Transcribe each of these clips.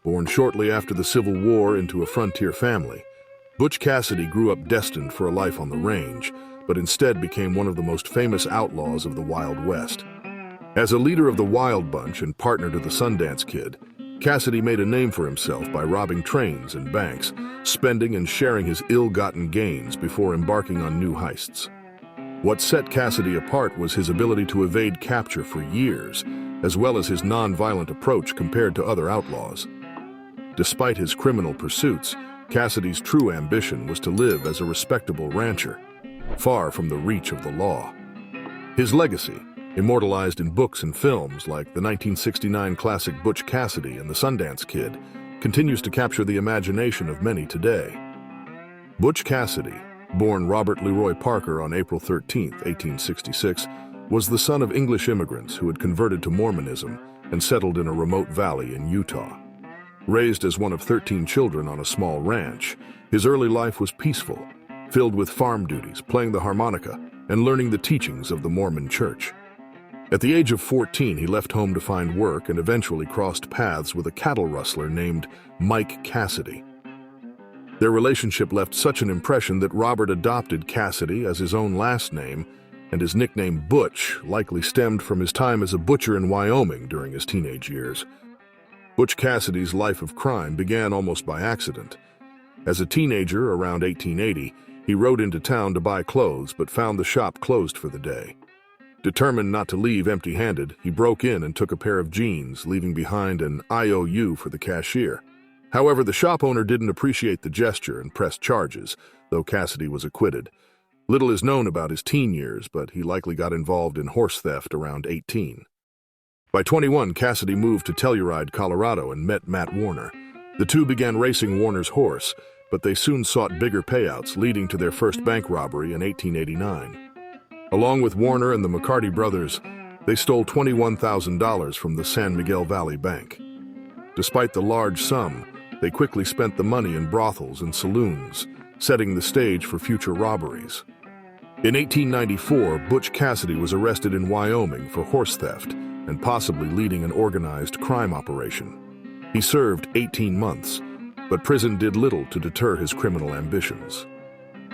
Born shortly after the Civil War into a frontier family, Butch Cassidy grew up destined for a life on the range, but instead became one of the most famous outlaws of the Wild West. As a leader of the Wild Bunch and partner to the Sundance Kid, Cassidy made a name for himself by robbing trains and banks, spending and sharing his ill-gotten gains before embarking on new heists. What set Cassidy apart was his ability to evade capture for years, as well as his non-violent approach compared to other outlaws. Despite his criminal pursuits, Cassidy's true ambition was to live as a respectable rancher, far from the reach of the law. His legacy, immortalized in books and films like the 1969 classic Butch Cassidy and the Sundance Kid, continues to capture the imagination of many today. Butch Cassidy, born Robert Leroy Parker on April 13, 1866, was the son of English immigrants who had converted to Mormonism and settled in a remote valley in Utah. Raised as one of 13 children on a small ranch, his early life was peaceful, filled with farm duties, playing the harmonica, and learning the teachings of the Mormon Church. At the age of 14, he left home to find work and eventually crossed paths with a cattle rustler named Mike Cassidy. Their relationship left such an impression that Robert adopted Cassidy as his own last name, and his nickname Butch likely stemmed from his time as a butcher in Wyoming during his teenage years. Butch Cassidy's life of crime began almost by accident. As a teenager around 1880, he rode into town to buy clothes but found the shop closed for the day. Determined not to leave empty-handed, he broke in and took a pair of jeans, leaving behind an IOU for the cashier. However, the shop owner didn't appreciate the gesture and pressed charges, though Cassidy was acquitted. Little is known about his teen years, but he likely got involved in horse theft around 18. By 21, Cassidy moved to Telluride, Colorado, and met Matt Warner. The two began racing Warner's horse, but they soon sought bigger payouts, leading to their first bank robbery in 1889. Along with Warner and the McCarty brothers, they stole $21,000 from the San Miguel Valley Bank. Despite the large sum, they quickly spent the money in brothels and saloons, setting the stage for future robberies. In 1894, Butch Cassidy was arrested in Wyoming for horse theft and possibly leading an organized crime operation. He served 18 months, but prison did little to deter his criminal ambitions.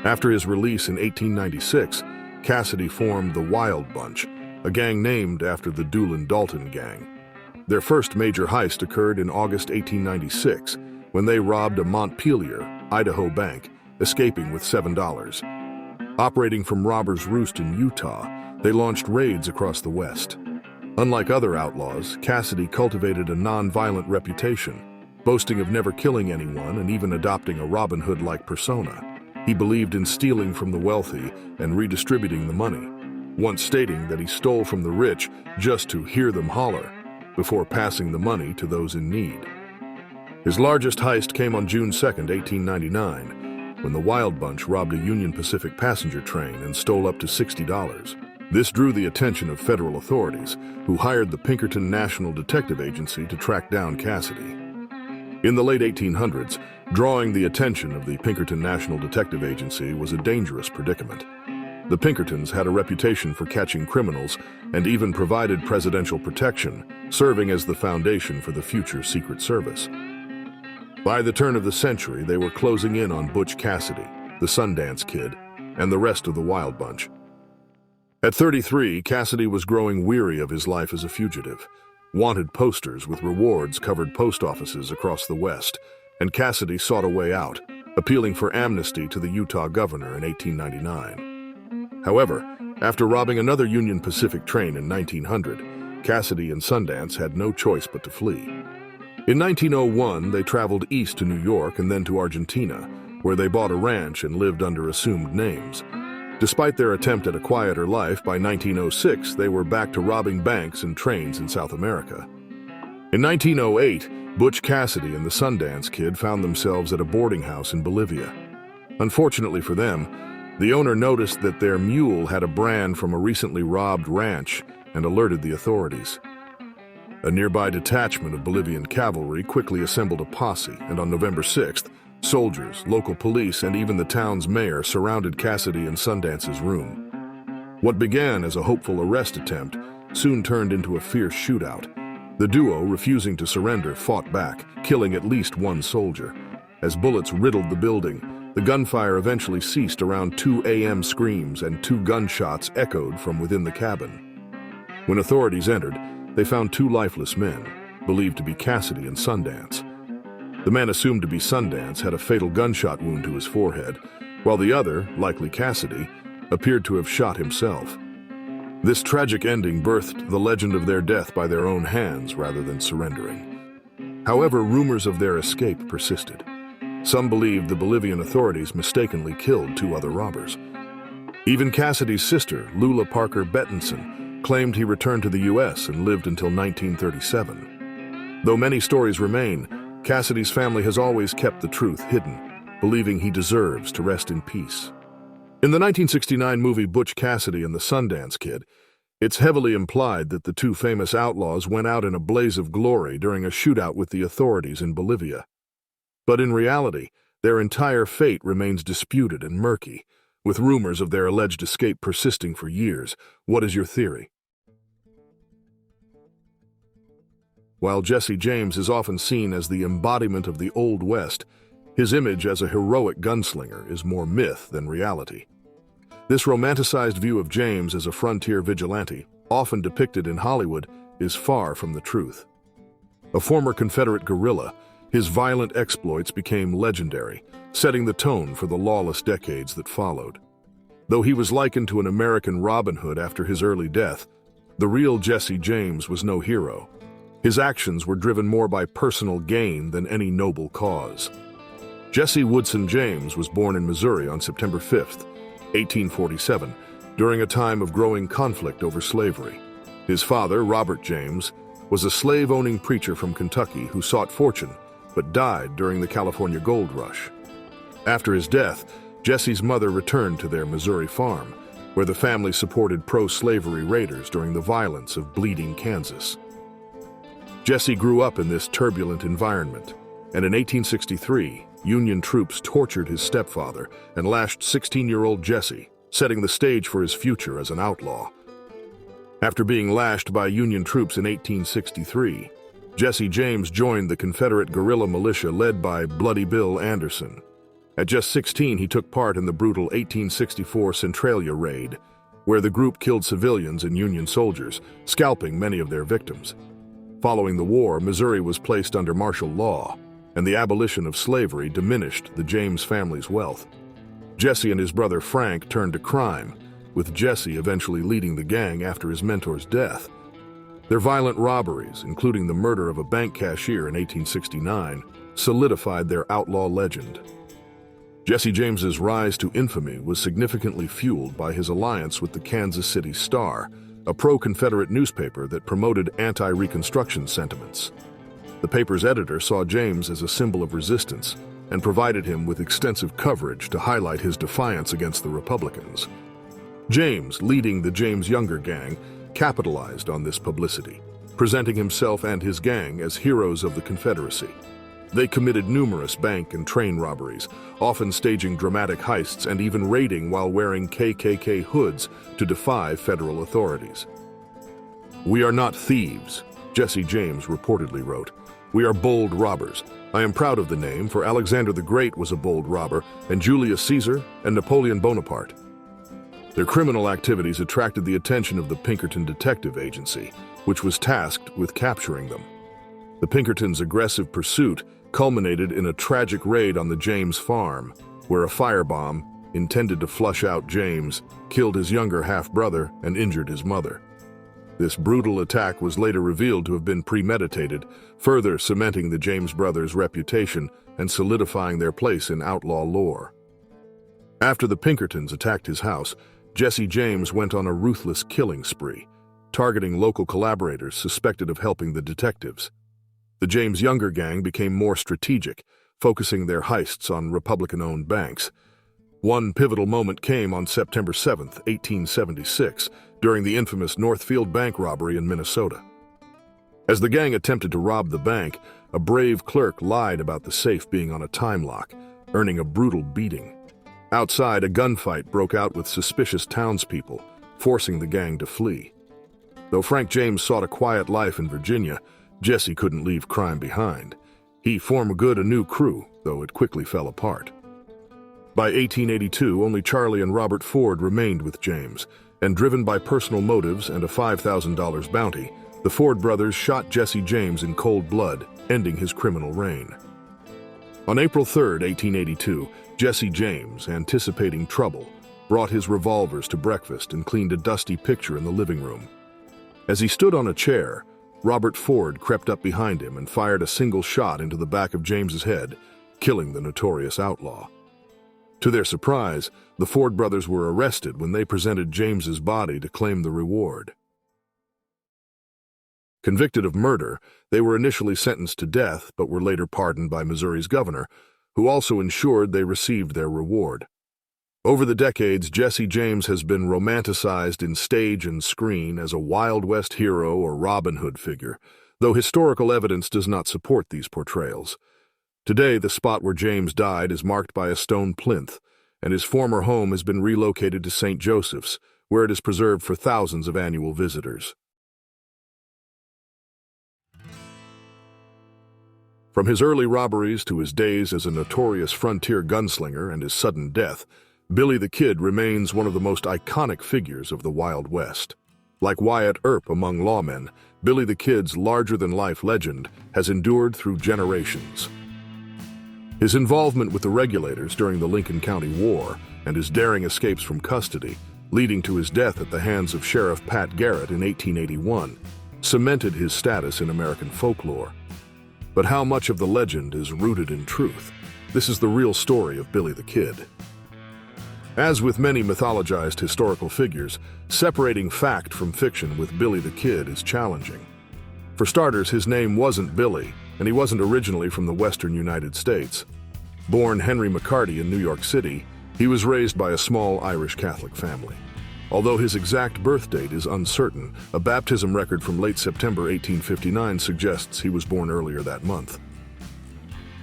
After his release in 1896, Cassidy formed the Wild Bunch, a gang named after the Doolin Dalton gang. Their first major heist occurred in August 1896, when they robbed a Montpelier, Idaho bank, escaping with $7. Operating from Robbers Roost in Utah, they launched raids across the West. Unlike other outlaws, Cassidy cultivated a non-violent reputation, boasting of never killing anyone and even adopting a Robin Hood-like persona. He believed in stealing from the wealthy and redistributing the money, once stating that he stole from the rich just to hear them holler, before passing the money to those in need. His largest heist came on June 2, 1899, when the Wild Bunch robbed a Union Pacific passenger train and stole up to $60. This drew the attention of federal authorities, who hired the Pinkerton National Detective Agency to track down Cassidy. In the late 1800s, drawing the attention of the Pinkerton National Detective Agency was a dangerous predicament. The Pinkertons had a reputation for catching criminals and even provided presidential protection, serving as the foundation for the future Secret Service. By the turn of the century, they were closing in on Butch Cassidy, the Sundance Kid, and the rest of the Wild Bunch. At 33, Cassidy was growing weary of his life as a fugitive. Wanted posters with rewards covered post offices across the West, and Cassidy sought a way out, appealing for amnesty to the Utah governor in 1899. However, after robbing another Union Pacific train in 1900, Cassidy and Sundance had no choice but to flee. In 1901, they traveled east to New York and then to Argentina, where they bought a ranch and lived under assumed names. Despite their attempt at a quieter life, by 1906, they were back to robbing banks and trains in South America. In 1908, Butch Cassidy and the Sundance Kid found themselves at a boarding house in Bolivia. Unfortunately for them, the owner noticed that their mule had a brand from a recently robbed ranch and alerted the authorities. A nearby detachment of Bolivian cavalry quickly assembled a posse, and on November 6th, soldiers, local police, and even the town's mayor surrounded Cassidy and Sundance's room. What began as a hopeful arrest attempt soon turned into a fierce shootout. The duo, refusing to surrender, fought back, killing at least one soldier. As bullets riddled the building, the gunfire eventually ceased around 2 a.m. Screams and 2 gunshots echoed from within the cabin. When authorities entered, they found 2 lifeless men, believed to be Cassidy and Sundance. The man assumed to be Sundance had a fatal gunshot wound to his forehead, while the other, likely Cassidy, appeared to have shot himself. This tragic ending birthed the legend of their death by their own hands rather than surrendering. However, rumors of their escape persisted. Some believed the Bolivian authorities mistakenly killed 2 other robbers. Even Cassidy's sister, Lula Parker Bettinson, claimed he returned to the U.S. and lived until 1937. Though many stories remain, Cassidy's family has always kept the truth hidden, believing he deserves to rest in peace. In the 1969 movie Butch Cassidy and the Sundance Kid, it's heavily implied that the 2 famous outlaws went out in a blaze of glory during a shootout with the authorities in Bolivia. But in reality, their entire fate remains disputed and murky, with rumors of their alleged escape persisting for years. What is your theory? While Jesse James is often seen as the embodiment of the Old West, his image as a heroic gunslinger is more myth than reality. This romanticized view of James as a frontier vigilante, often depicted in Hollywood, is far from the truth. A former Confederate guerrilla, his violent exploits became legendary, setting the tone for the lawless decades that followed. Though he was likened to an American Robin Hood after his early death, the real Jesse James was no hero. His actions were driven more by personal gain than any noble cause. Jesse Woodson James was born in Missouri on September 5, 1847, during a time of growing conflict over slavery. His father, Robert James, was a slave-owning preacher from Kentucky who sought fortune but died during the California Gold Rush. After his death, Jesse's mother returned to their Missouri farm, where the family supported pro-slavery raiders during the violence of Bleeding Kansas. Jesse grew up in this turbulent environment, and in 1863, Union troops tortured his stepfather and lashed 16-year-old Jesse, setting the stage for his future as an outlaw. After being lashed by Union troops in 1863, Jesse James joined the Confederate guerrilla militia led by Bloody Bill Anderson. At just 16, he took part in the brutal 1864 Centralia raid, where the group killed civilians and Union soldiers, scalping many of their victims. Following the war, Missouri was placed under martial law, and the abolition of slavery diminished the James family's wealth. Jesse and his brother Frank turned to crime, with Jesse eventually leading the gang after his mentor's death. Their violent robberies, including the murder of a bank cashier in 1869, solidified their outlaw legend. Jesse James's rise to infamy was significantly fueled by his alliance with the Kansas City Star, a pro-Confederate newspaper that promoted anti-Reconstruction sentiments. The paper's editor saw James as a symbol of resistance and provided him with extensive coverage to highlight his defiance against the Republicans. James, leading the James Younger gang, capitalized on this publicity, presenting himself and his gang as heroes of the Confederacy. They committed numerous bank and train robberies, often staging dramatic heists and even raiding while wearing KKK hoods to defy federal authorities. "We are not thieves," Jesse James reportedly wrote. "We are bold robbers. I am proud of the name, for Alexander the Great was a bold robber, and Julius Caesar and Napoleon Bonaparte." Their criminal activities attracted the attention of the Pinkerton Detective Agency, which was tasked with capturing them. The Pinkertons' aggressive pursuit culminated in a tragic raid on the James farm, where a firebomb, intended to flush out James, killed his younger half-brother and injured his mother. This brutal attack was later revealed to have been premeditated, further cementing the James brothers' reputation and solidifying their place in outlaw lore. After the Pinkertons attacked his house, Jesse James went on a ruthless killing spree, targeting local collaborators suspected of helping the detectives. The James Younger gang became more strategic, focusing their heists on Republican-owned banks. One pivotal moment came on September 7, 1876, during the infamous Northfield Bank robbery in Minnesota. As the gang attempted to rob the bank, a brave clerk lied about the safe being on a time lock, earning a brutal beating. Outside, a gunfight broke out with suspicious townspeople, forcing the gang to flee. Though Frank James sought a quiet life in Virginia, Jesse couldn't leave crime behind. He formed a new crew, though it quickly fell apart. By 1882, only Charlie and Robert Ford remained with James, and driven by personal motives and a $5,000 bounty, the Ford brothers shot Jesse James in cold blood, ending his criminal reign. On April 3, 1882, Jesse James, anticipating trouble, brought his revolvers to breakfast and cleaned a dusty picture in the living room. As he stood on a chair, Robert Ford crept up behind him and fired a single shot into the back of James's head, killing the notorious outlaw. To their surprise, the Ford brothers were arrested when they presented James's body to claim the reward. Convicted of murder, they were initially sentenced to death but were later pardoned by Missouri's governor, who also ensured they received their reward. Over the decades, Jesse James has been romanticized in stage and screen as a Wild West hero or Robin Hood figure, though historical evidence does not support these portrayals. Today, the spot where James died is marked by a stone plinth, and his former home has been relocated to St. Joseph's, where it is preserved for thousands of annual visitors. From his early robberies to his days as a notorious frontier gunslinger and his sudden death, Billy the Kid remains one of the most iconic figures of the Wild West. Like Wyatt Earp among lawmen, Billy the Kid's larger-than-life legend has endured through generations. His involvement with the regulators during the Lincoln County War and his daring escapes from custody, leading to his death at the hands of Sheriff Pat Garrett in 1881, cemented his status in American folklore. But how much of the legend is rooted in truth? This is the real story of Billy the Kid. As with many mythologized historical figures, separating fact from fiction with Billy the Kid is challenging. For starters, his name wasn't Billy, and he wasn't originally from the western United States. Born Henry McCarty in New York City, he was raised by a small Irish Catholic family. Although his exact birth date is uncertain, a baptism record from late September 1859 suggests he was born earlier that month.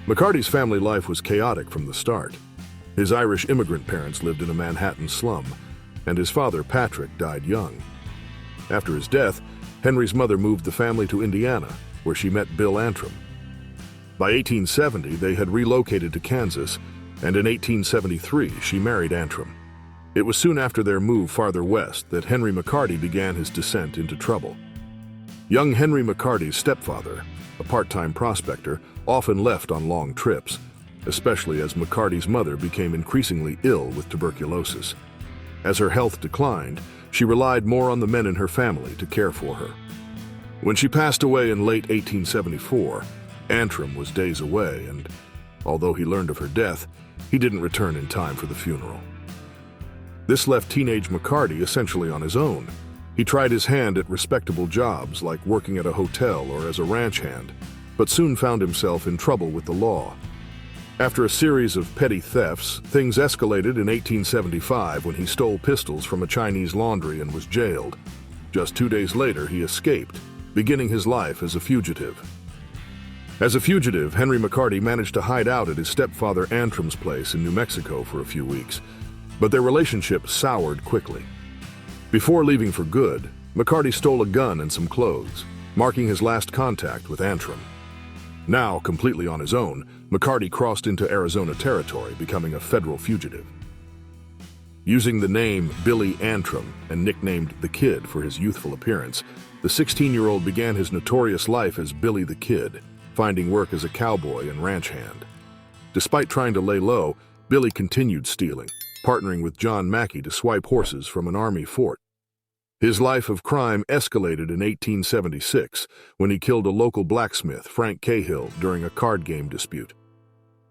McCarty's family life was chaotic from the start. His Irish immigrant parents lived in a Manhattan slum, and his father, Patrick, died young. After his death, Henry's mother moved the family to Indiana, where she met Bill Antrim. By 1870, they had relocated to Kansas, and in 1873, she married Antrim. It was soon after their move farther west that Henry McCarty began his descent into trouble. Young Henry McCarty's stepfather, a part-time prospector, often left on long trips, especially as McCarty's mother became increasingly ill with tuberculosis. As her health declined, she relied more on the men in her family to care for her. When she passed away in late 1874, Antrim was days away, and although he learned of her death, he didn't return in time for the funeral. This left teenage McCarty essentially on his own. He tried his hand at respectable jobs like working at a hotel or as a ranch hand, but soon found himself in trouble with the law. After a series of petty thefts, things escalated in 1875 when he stole pistols from a Chinese laundry and was jailed. Just 2 days later, he escaped, beginning his life as a fugitive. As a fugitive, Henry McCarty managed to hide out at his stepfather Antrim's place in New Mexico for a few weeks, but their relationship soured quickly. Before leaving for good, McCarty stole a gun and some clothes, marking his last contact with Antrim. Now, completely on his own, McCarty crossed into Arizona territory, becoming a federal fugitive. Using the name Billy Antrim and nicknamed the Kid for his youthful appearance, the 16-year-old began his notorious life as Billy the Kid, finding work as a cowboy and ranch hand. Despite trying to lay low, Billy continued stealing, partnering with John Mackey to swipe horses from an army fort. His life of crime escalated in 1876 when he killed a local blacksmith, Frank Cahill, during a card game dispute.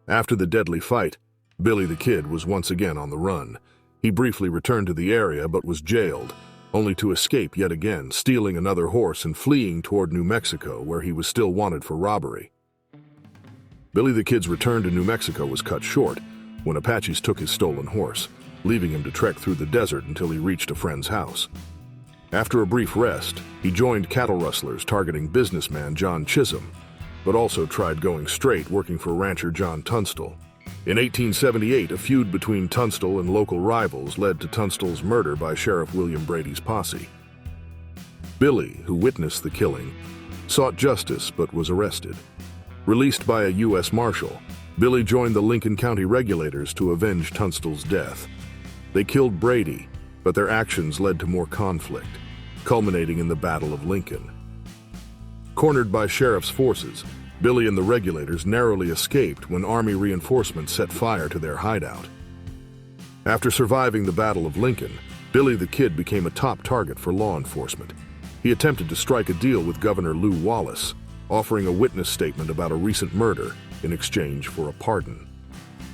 After the deadly fight, Billy the Kid was once again on the run. He briefly returned to the area but was jailed, only to escape yet again, stealing another horse and fleeing toward New Mexico, where he was still wanted for robbery. Billy the Kid's return to New Mexico was cut short when Apaches took his stolen horse, leaving him to trek through the desert until he reached a friend's house. After a brief rest, he joined cattle rustlers targeting businessman John Chisholm, but also tried going straight working for rancher John Tunstall. In 1878, a feud between Tunstall and local rivals led to Tunstall's murder by Sheriff William Brady's posse. Billy, who witnessed the killing, sought justice but was arrested. Released by a U.S. Marshal, Billy joined the Lincoln County regulators to avenge Tunstall's death. They killed Brady, but their actions led to more conflict, culminating in the Battle of Lincoln. Cornered by sheriff's forces, Billy and the regulators narrowly escaped when Army reinforcements set fire to their hideout. After surviving the Battle of Lincoln, Billy the Kid became a top target for law enforcement. He attempted to strike a deal with Governor Lew Wallace, offering a witness statement about a recent murder in exchange for a pardon.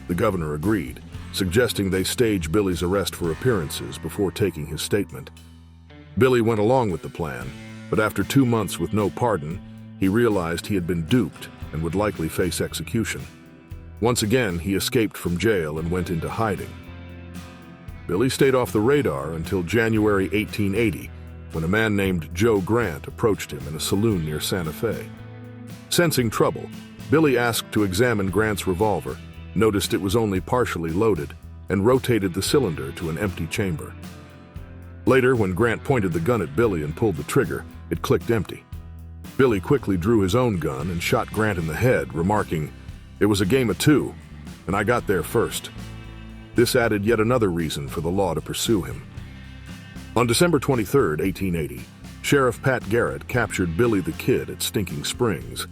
The governor agreed, suggesting they stage Billy's arrest for appearances before taking his statement. Billy went along with the plan, but after 2 months with no pardon, he realized he had been duped and would likely face execution. Once again, he escaped from jail and went into hiding. Billy stayed off the radar until January 1880, when a man named Joe Grant approached him in a saloon near Santa Fe. Sensing trouble, Billy asked to examine Grant's revolver, noticed it was only partially loaded, and rotated the cylinder to an empty chamber. Later, when Grant pointed the gun at Billy and pulled the trigger, it clicked empty. Billy quickly drew his own gun and shot Grant in the head, remarking, "It was a game of two, and I got there first." This added yet another reason for the law to pursue him. On December 23, 1880, Sheriff Pat Garrett captured Billy the Kid at Stinking Springs.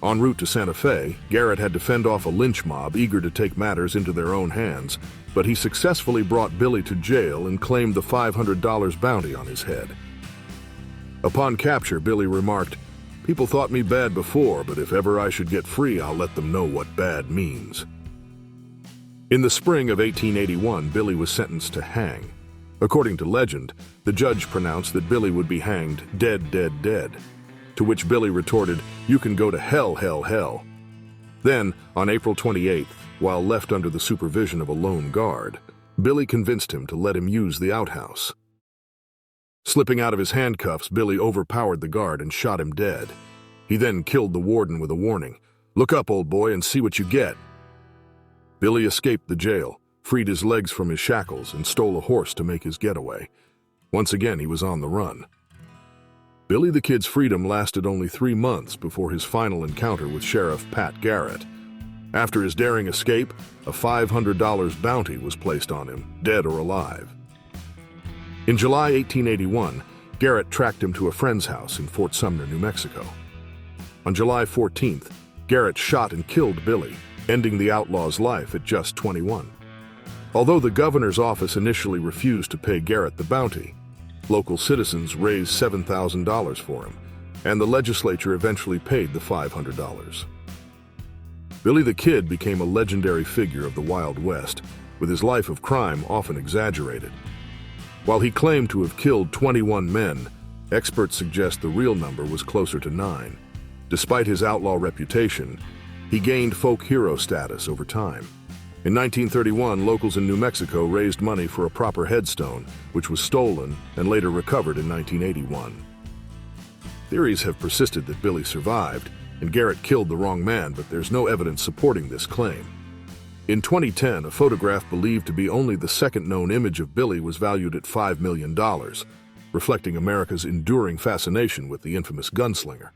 En route to Santa Fe, Garrett had to fend off a lynch mob eager to take matters into their own hands, but he successfully brought Billy to jail and claimed the $500 bounty on his head. Upon capture, Billy remarked, "People thought me bad before, but if ever I should get free, I'll let them know what bad means." In the spring of 1881, Billy was sentenced to hang. According to legend, the judge pronounced that Billy would be hanged dead, dead, dead. To which Billy retorted, "You can go to hell, hell, hell." Then, on April 28th, while left under the supervision of a lone guard, Billy convinced him to let him use the outhouse. Slipping out of his handcuffs, Billy overpowered the guard and shot him dead. He then killed the warden with a warning, "Look up, old boy, and see what you get." Billy escaped the jail, freed his legs from his shackles, and stole a horse to make his getaway. Once again, he was on the run. Billy the Kid's freedom lasted only 3 months before his final encounter with Sheriff Pat Garrett. After his daring escape, a $500 bounty was placed on him, dead or alive. In July 1881, Garrett tracked him to a friend's house in Fort Sumner, New Mexico. On July 14th, Garrett shot and killed Billy, ending the outlaw's life at just 21. Although the governor's office initially refused to pay Garrett the bounty, local citizens raised $7,000 for him, and the legislature eventually paid the $500. Billy the Kid became a legendary figure of the Wild West, with his life of crime often exaggerated. While he claimed to have killed 21 men, experts suggest the real number was closer to 9. Despite his outlaw reputation, he gained folk hero status over time. In 1931, locals in New Mexico raised money for a proper headstone, which was stolen and later recovered in 1981. Theories have persisted that Billy survived and Garrett killed the wrong man, but there's no evidence supporting this claim. In 2010, a photograph believed to be only the second known image of Billy was valued at $5 million, reflecting America's enduring fascination with the infamous gunslinger.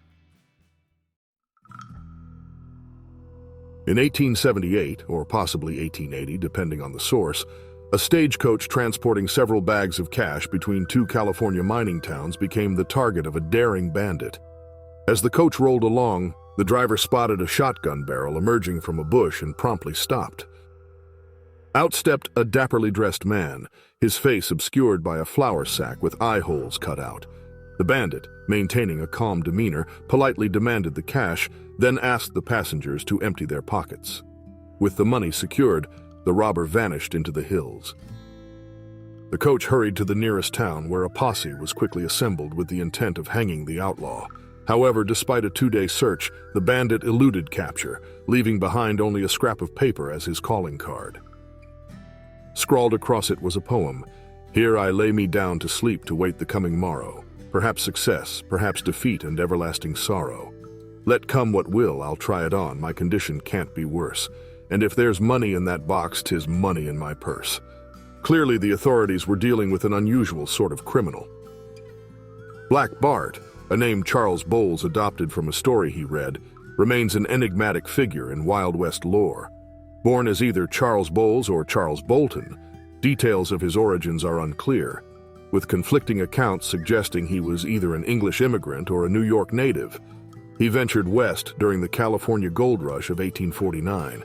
In 1878, or possibly 1880, depending on the source, a stagecoach transporting several bags of cash between 2 California mining towns became the target of a daring bandit. As the coach rolled along, the driver spotted a shotgun barrel emerging from a bush and promptly stopped. Out stepped a dapperly dressed man, his face obscured by a flour sack with eye holes cut out. The bandit, maintaining a calm demeanor, politely demanded the cash, then asked the passengers to empty their pockets. With the money secured, the robber vanished into the hills. The coach hurried to the nearest town, where a posse was quickly assembled with the intent of hanging the outlaw. However, despite a 2-day search, the bandit eluded capture, leaving behind only a scrap of paper as his calling card. Scrawled across it was a poem, "Here I lay me down to sleep to wait the coming morrow. Perhaps success, perhaps defeat and everlasting sorrow. Let come what will, I'll try it on, my condition can't be worse. And if there's money in that box, 'tis money in my purse." Clearly, the authorities were dealing with an unusual sort of criminal. Black Bart, a name Charles Bowles adopted from a story he read, remains an enigmatic figure in Wild West lore. Born as either Charles Bowles or Charles Bolton, details of his origins are unclear, with conflicting accounts suggesting he was either an English immigrant or a New York native. He ventured west during the California gold rush of 1849.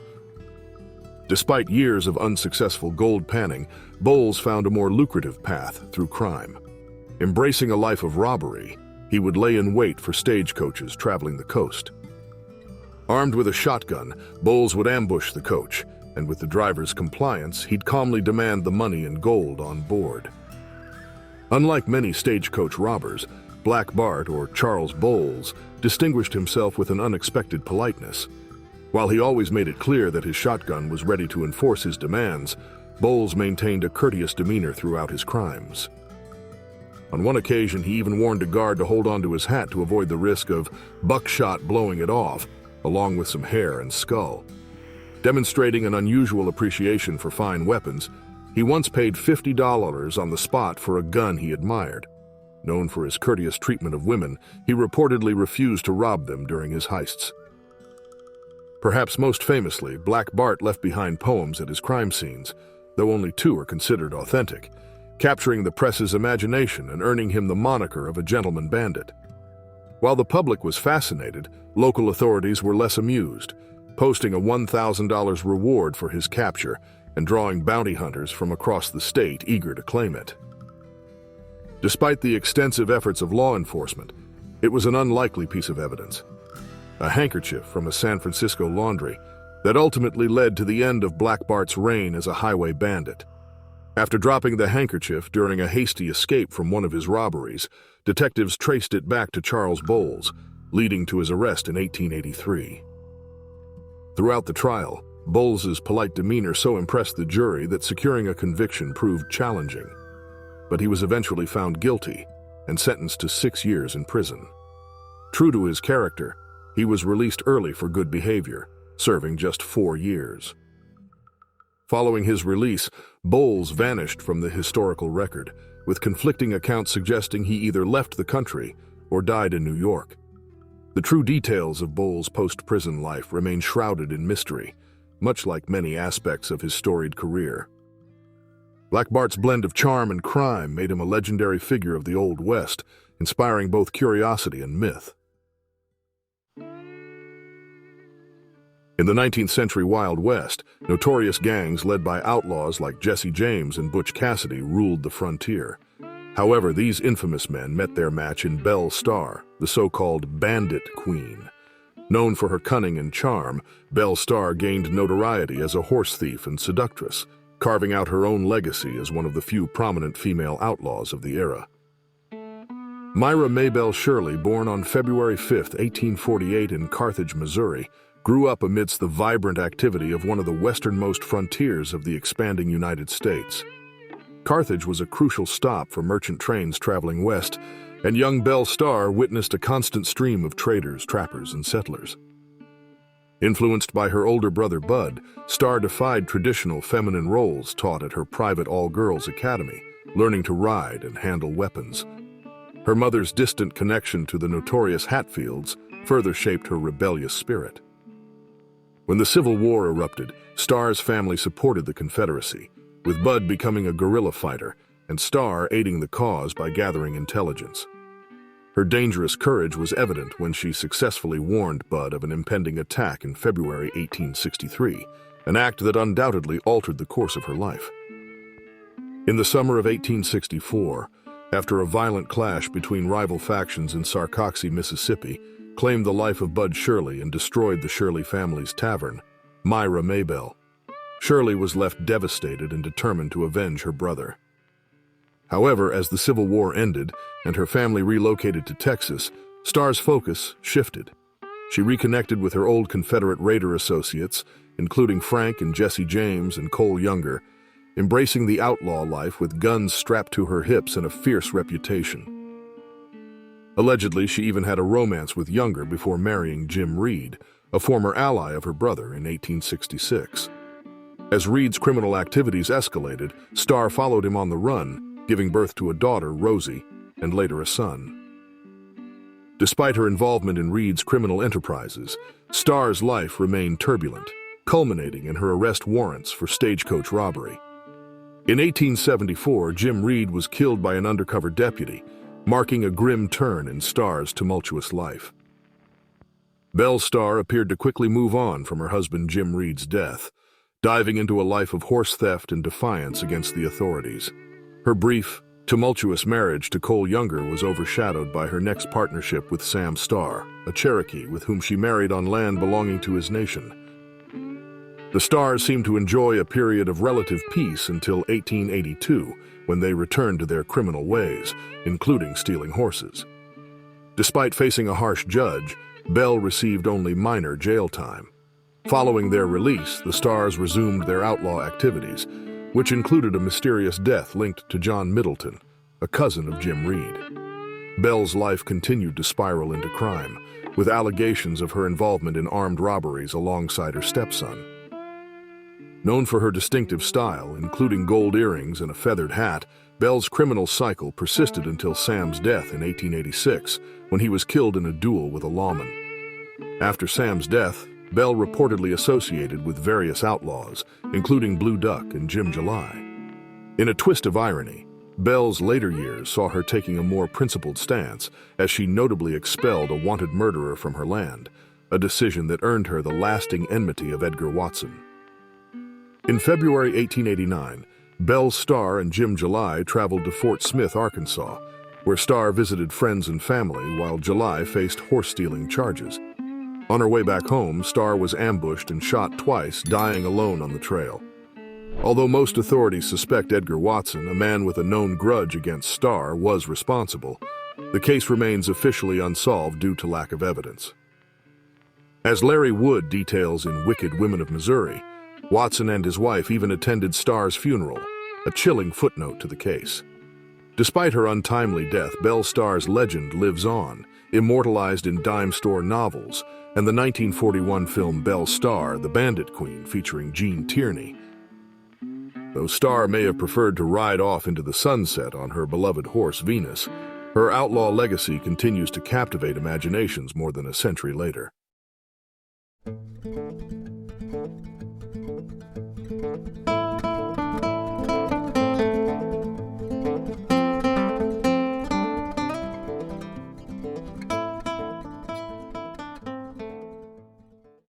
Despite years of unsuccessful gold panning, Bowles found a more lucrative path through crime. Embracing a life of robbery, he would lay in wait for stagecoaches traveling the coast. Armed with a shotgun, Bowles would ambush the coach, and with the driver's compliance, he'd calmly demand the money and gold on board. Unlike many stagecoach robbers, Black Bart, or Charles Bowles, distinguished himself with an unexpected politeness. While he always made it clear that his shotgun was ready to enforce his demands, Bowles maintained a courteous demeanor throughout his crimes. On one occasion, he even warned a guard to hold onto his hat to avoid the risk of buckshot blowing it off, along with some hair and skull. Demonstrating an unusual appreciation for fine weapons, he once paid $50 on the spot for a gun he admired. Known for his courteous treatment of women, he reportedly refused to rob them during his heists. Perhaps most famously, Black Bart left behind poems at his crime scenes, though only 2 are considered authentic, capturing the press's imagination and earning him the moniker of a gentleman bandit. While the public was fascinated, local authorities were less amused, posting a $1,000 reward for his capture and drawing bounty hunters from across the state eager to claim it. Despite the extensive efforts of law enforcement, it was an unlikely piece of evidence. A handkerchief from a San Francisco laundry that ultimately led to the end of Black Bart's reign as a highway bandit. After dropping the handkerchief during a hasty escape from one of his robberies, detectives traced it back to Charles Bowles, leading to his arrest in 1883. Throughout the trial, Bowles's polite demeanor so impressed the jury that securing a conviction proved challenging. But he was eventually found guilty and sentenced to 6 years in prison. True to his character, he was released early for good behavior, serving just 4 years. Following his release, Bowles vanished from the historical record, with conflicting accounts suggesting he either left the country or died in New York. The true details of Bowles' post-prison life remain shrouded in mystery, much like many aspects of his storied career. Black Bart's blend of charm and crime made him a legendary figure of the Old West, inspiring both curiosity and myth. In the 19th century Wild West, notorious gangs led by outlaws like Jesse James and Butch Cassidy ruled the frontier. However, these infamous men met their match in Belle Starr, the so-called bandit queen. Known for her cunning and charm, Belle Starr gained notoriety as a horse thief and seductress, carving out her own legacy as one of the few prominent female outlaws of the era. Myra Maybelle Shirley, born on February 5, 1848 in Carthage, Missouri, grew up amidst the vibrant activity of one of the westernmost frontiers of the expanding United States. Carthage was a crucial stop for merchant trains traveling west, and young Belle Starr witnessed a constant stream of traders, trappers, and settlers. Influenced by her older brother Bud, Starr defied traditional feminine roles taught at her private all-girls academy, learning to ride and handle weapons. Her mother's distant connection to the notorious Hatfields further shaped her rebellious spirit. When the Civil War erupted, Starr's family supported the Confederacy, with Bud becoming a guerrilla fighter and Starr aiding the cause by gathering intelligence. Her dangerous courage was evident when she successfully warned Bud of an impending attack in February 1863, an act that undoubtedly altered the course of her life. In the summer of 1864, after a violent clash between rival factions in Sarcoxie, Mississippi, claimed the life of Bud Shirley and destroyed the Shirley family's tavern, Myra Maybelle. Shirley was left devastated and determined to avenge her brother. However, as the Civil War ended and her family relocated to Texas, Starr's focus shifted. She reconnected with her old Confederate Raider associates, including Frank and Jesse James and Cole Younger, embracing the outlaw life with guns strapped to her hips and a fierce reputation. Allegedly, she even had a romance with Younger before marrying Jim Reed, a former ally of her brother, in 1866. As Reed's criminal activities escalated, Starr followed him on the run, giving birth to a daughter, Rosie, and later a son. Despite her involvement in Reed's criminal enterprises, Starr's life remained turbulent, culminating in her arrest warrants for stagecoach robbery. In 1874, Jim Reed was killed by an undercover deputy, marking a grim turn in Starr's tumultuous life. Belle Starr appeared to quickly move on from her husband Jim Reed's death, diving into a life of horse theft and defiance against the authorities. Her brief, tumultuous marriage to Cole Younger was overshadowed by her next partnership with Sam Starr, a Cherokee with whom she married on land belonging to his nation. The Starrs seemed to enjoy a period of relative peace until 1882, when they returned to their criminal ways, including stealing horses. Despite facing a harsh judge, Belle received only minor jail time. Following their release, the Starrs resumed their outlaw activities, which included a mysterious death linked to John Middleton, a cousin of Jim Reed. Belle's life continued to spiral into crime, with allegations of her involvement in armed robberies alongside her stepson. Known for her distinctive style, including gold earrings and a feathered hat, Belle's criminal cycle persisted until Sam's death in 1886, when he was killed in a duel with a lawman. After Sam's death, Belle reportedly associated with various outlaws, including Blue Duck and Jim July. In a twist of irony, Belle's later years saw her taking a more principled stance, as she notably expelled a wanted murderer from her land, a decision that earned her the lasting enmity of Edgar Watson. In February 1889, Belle Starr and Jim July traveled to Fort Smith, Arkansas, where Starr visited friends and family while July faced horse-stealing charges. On her way back home, Starr was ambushed and shot twice, dying alone on the trail. Although most authorities suspect Edgar Watson, a man with a known grudge against Starr, was responsible, the case remains officially unsolved due to lack of evidence. As Larry Wood details in Wicked Women of Missouri, Watson and his wife even attended Starr's funeral, a chilling footnote to the case. Despite her untimely death, Belle Starr's legend lives on, immortalized in dime store novels and the 1941 film Belle Starr, the Bandit Queen, featuring Gene Tierney. Though Starr may have preferred to ride off into the sunset on her beloved horse Venus, her outlaw legacy continues to captivate imaginations more than a century later.